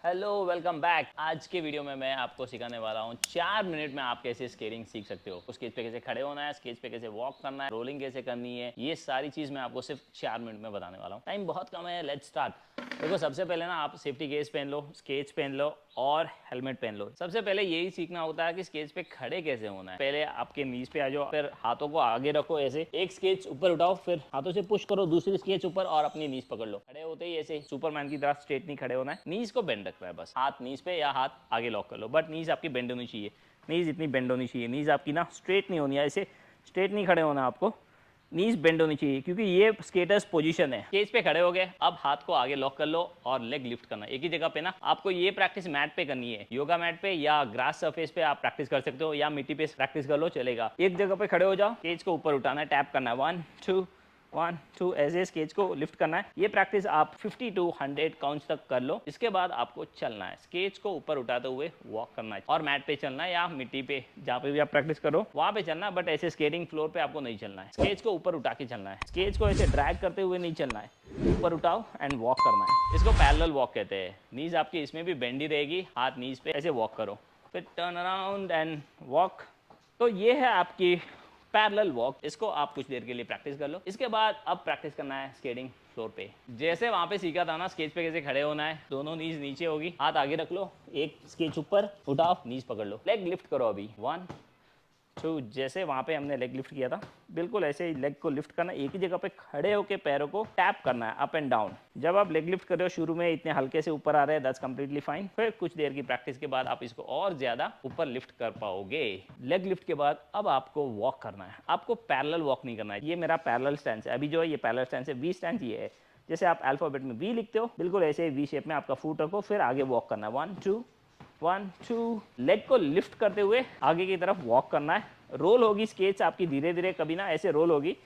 Hello welcome back. आज के video में मैं आपको सिखाने वाला हूँ 4 मिनट में आप कैसे स्केटिंग सीख सकते हो। स्केच पे कैसे खड़े होना है, स्केच पे कैसे वॉक करना है, रोलिंग कैसे करनी है, ये सारी चीज मैं आपको सिर्फ 4 मिनट में बताने वाला हूँ। टाइम बहुत कम है, लेट्स स्टार्ट। देखो, सबसे पहले ना आप सेफ्टी गेज पहन लो, स्केच पहन लो और हेलमेट पहन लो। सबसे पहले यही सीखना होता है कि स्केच पे खड़े कैसे होना है। पहले आपके नीज पे आ जाओ, फिर हाथों को आगे रखो, ऐसे एक स्केच ऊपर उठाओ, फिर हाथों से पुश करो दूसरी स्केच ऊपर और अपनी नीज पकड़ लो। खड़े होते ही ऐसे सुपरमैन की तरह स्ट्रेट नहीं खड़े होना है, नीज को बेंड रखना है बस। हाथ नीज पे या हाथ आगे लॉक कर लो, बट नीज आपकी बेंड होनी चाहिए। नीज इतनी बेंड होनी चाहिए, नीज आपकी ना स्ट्रेट नहीं होनी है, ऐसे स्ट्रेट नहीं खड़े होना आपको, नीज बेंड होनी चाहिए, क्योंकि ये स्केटर्स पोजीशन है। स्केच पे खड़े हो गए, अब हाथ को आगे लॉक कर लो और लेग लिफ्ट करना एक ही जगह पे ना। आपको ये प्रैक्टिस मैट पे करनी है, योगा मैट पे या ग्रास सरफेस पे आप प्रैक्टिस कर सकते हो, या मिट्टी पे प्रैक्टिस कर लो, चलेगा। एक जगह पे खड़े हो जाओ, स्केच को ऊपर उठाना है, टैप करना है 1 2 1 2, ऐसे स्केच को लिफ्ट करना है। ये प्रैक्टिस आप 50 to 100 काउंट्स तक कर लो। इसके बाद आपको चलना है, स्केच को ऊपर उठाते हुए वॉक करना है, और मैट पे चलना है या मिट्टी पे, जहाँ पे भी आप प्रैक्टिस करो वहां पे चलना, बट ऐसे स्केटिंग फ्लोर पे आपको नहीं चलना है। स्केच को ऊपर उठा के चलना है, स्केच को ऐसे ड्रैग करते हुए नहीं चलना है, ऊपर उठाओ एंड वॉक करना है। इसको पैरेलल वॉक कहते हैं। नीज आपकी इसमें भी बेंडी रहेगी, हाथ नीज पे ऐसे वॉक करो, फिर टर्न अराउंड एंड वॉक। तो ये है आपकी पैरेलल वॉक। इसको आप कुछ देर के लिए प्रैक्टिस कर लो। इसके बाद अब प्रैक्टिस करना है स्केटिंग फ्लोर पे। जैसे वहां पे सीखा था ना स्केच पे कैसे खड़े होना है, दोनों नीज नीचे होगी, हाथ आगे रख लो, एक स्केच ऊपर उठाओ, नीज पकड़ लो, लेग लिफ्ट करो। अभी 1 2, जैसे वहां पे हमने लेग लिफ्ट किया था, बिल्कुल ऐसे ही लेग को लिफ्ट करना, एक ही जगह पे खड़े होकर पैरों को टैप करना है अप एंड डाउन। जब आप लेग लिफ्ट कर रहे हो, शुरू में इतने हल्के से ऊपर आ रहे हैं, दैट्स कंप्लीटली फाइन। फिर कुछ देर की प्रैक्टिस के बाद आप इसको और ज्यादा ऊपर लिफ्ट कर पाओगे। लेग लिफ्ट के बाद अब आपको वॉक करना है। आपको पैरेलल वॉक नहीं करना है। ये मेरा पैरेलल स्टैंस है, अभी जो है ये पैरेलल स्टैंस है। वी स्टैंस ये है, जैसे आप अल्फाबेट में वी लिखते हो, बिल्कुल ऐसे वी शेप में आपका फुट रखो, फिर आगे वॉक करना है 1 2 1 2। लेग को लिफ्ट करते हुए आगे की तरफ वॉक करना है। रोल होगी स्केच आपकी धीरे धीरे, कभी ना ऐसे रोल होगी,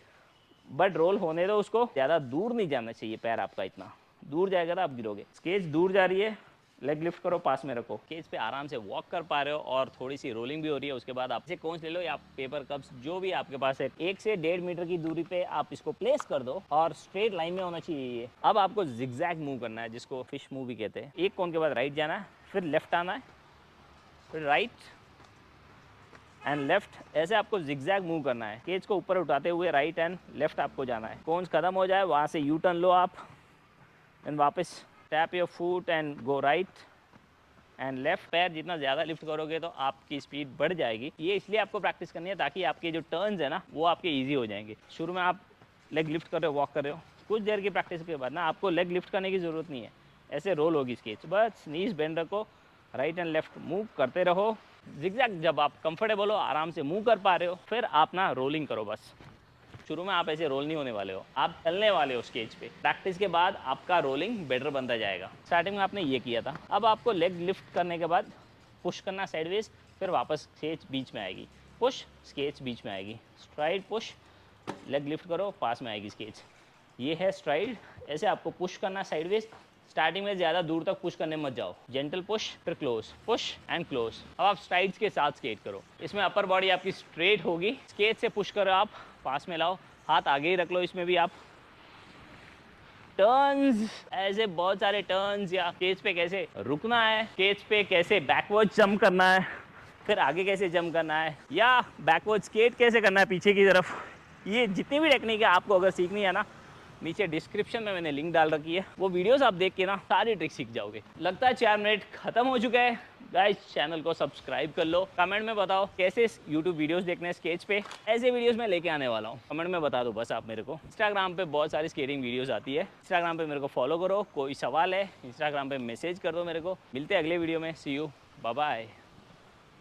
बट रोल होने दो उसको, ज्यादा दूर नहीं जाना चाहिए पैर आपका, इतना दूर जाएगा तो आप गिरोगे। स्केच दूर जा रही है, लेग लिफ्ट करो, पास में रखो, स्केच पे आराम से वॉक कर पा रहे हो और थोड़ी सी रोलिंग भी हो रही है। उसके बाद आप इसे कोंच ले लो या पेपर कप्स, जो भी आपके पास है, 1 से 1.5 मीटर की दूरी पे आप इसको प्लेस कर दो और स्ट्रेट लाइन में होना चाहिए ये। अब आपको जिगजैग मूव करना है, जिसको फिश मूव भी कहते हैं। एक कोन के बाद राइट जाना है, फिर लेफ्ट आना है, फिर राइट एंड लेफ्ट, ऐसे आपको जिगजैग मूव करना है। केज को ऊपर उठाते हुए राइट एंड लेफ्ट आपको जाना है। कोन्स खत्म हो जाए वहाँ से यू टर्न लो आप, एंड वापस tap your foot and go right and left. पैर जितना ज़्यादा लिफ्ट करोगे तो आपकी स्पीड बढ़ जाएगी। ये इसलिए आपको प्रैक्टिस करनी है ताकि आपके जो टर्न्स है ना वो आपके ईजी हो जाएंगे। शुरू में आप लेग लिफ्ट कर रहे हो, वॉक कर रहे हो, कुछ देर की प्रैक्टिस के बाद ना आपको लेग लिफ्ट करने की ज़रूरत नहीं है, ऐसे रोल होगी स्केच, बस नीज बेंड रखो, राइट एंड लेफ्ट मूव करते रहो। जिगजैग जब आप कंफर्टेबल हो, आराम से मूव कर पा रहे हो, फिर आप ना रोलिंग करो बस। शुरू में आप ऐसे रोल नहीं होने वाले हो, आप चलने वाले हो स्केच पे। प्रैक्टिस के बाद आपका रोलिंग बेटर बनता जाएगा। स्टार्टिंग में आपने ये किया था, अब आपको लेग लिफ्ट करने के बाद पुश करना साइडवेज, फिर वापस स्केच बीच में आएगी, पुश स्केच बीच में आएगी, स्ट्राइड पुश, लेग लिफ्ट करो, पास में आएगी स्केच। ये है स्ट्राइड। ऐसे आपको पुश करना साइडवेज। स्टार्टिंग में ज़्यादा दूर तक पुश करने मत जाओ, जेंटल पुश, फिर क्लोज, पुश एंड क्लोज। अब आप स्ट्राइड्स के साथ स्केट करो, इसमें अपर बॉडी आपकी स्ट्रेट होगी। स्केच से पुश करो, आप पास में लाओ, हाथ आगे ही रख लो। इसमें भी आप टर्न्स, ऐसे बहुत सारे टर्न्स, या स्केच पे कैसे रुकना है, स्केच पे कैसे बैकवर्ड जंप करना है, फिर आगे कैसे जंप करना है, या बैकवर्ड स्केट कैसे करना है पीछे की तरफ। ये जितनी भी टेक्निक है आपको अगर सीखनी है ना, नीचे डिस्क्रिप्शन में मैंने लिंक डाल रखी है, वो वीडियोस आप देख के ना सारी ट्रिक सीख जाओगे। लगता है 4 मिनट खत्म हो चुका है। गाइस, चैनल को सब्सक्राइब कर लो। कमेंट में बताओ कैसे यूट्यूब वीडियोस देखने हैं स्केच पे, ऐसे वीडियोस मैं लेके आने वाला हूँ। कमेंट में बता दो बस आप मेरे को। इंस्टाग्राम पे बहुत सारी स्केटिंग वीडियोस आती है, इंस्टाग्राम पे मेरे को फॉलो करो। कोई सवाल है इंस्टाग्राम पे मैसेज कर दो मेरे को। मिलते हैं अगले वीडियो में, सी यू, बाय बाय।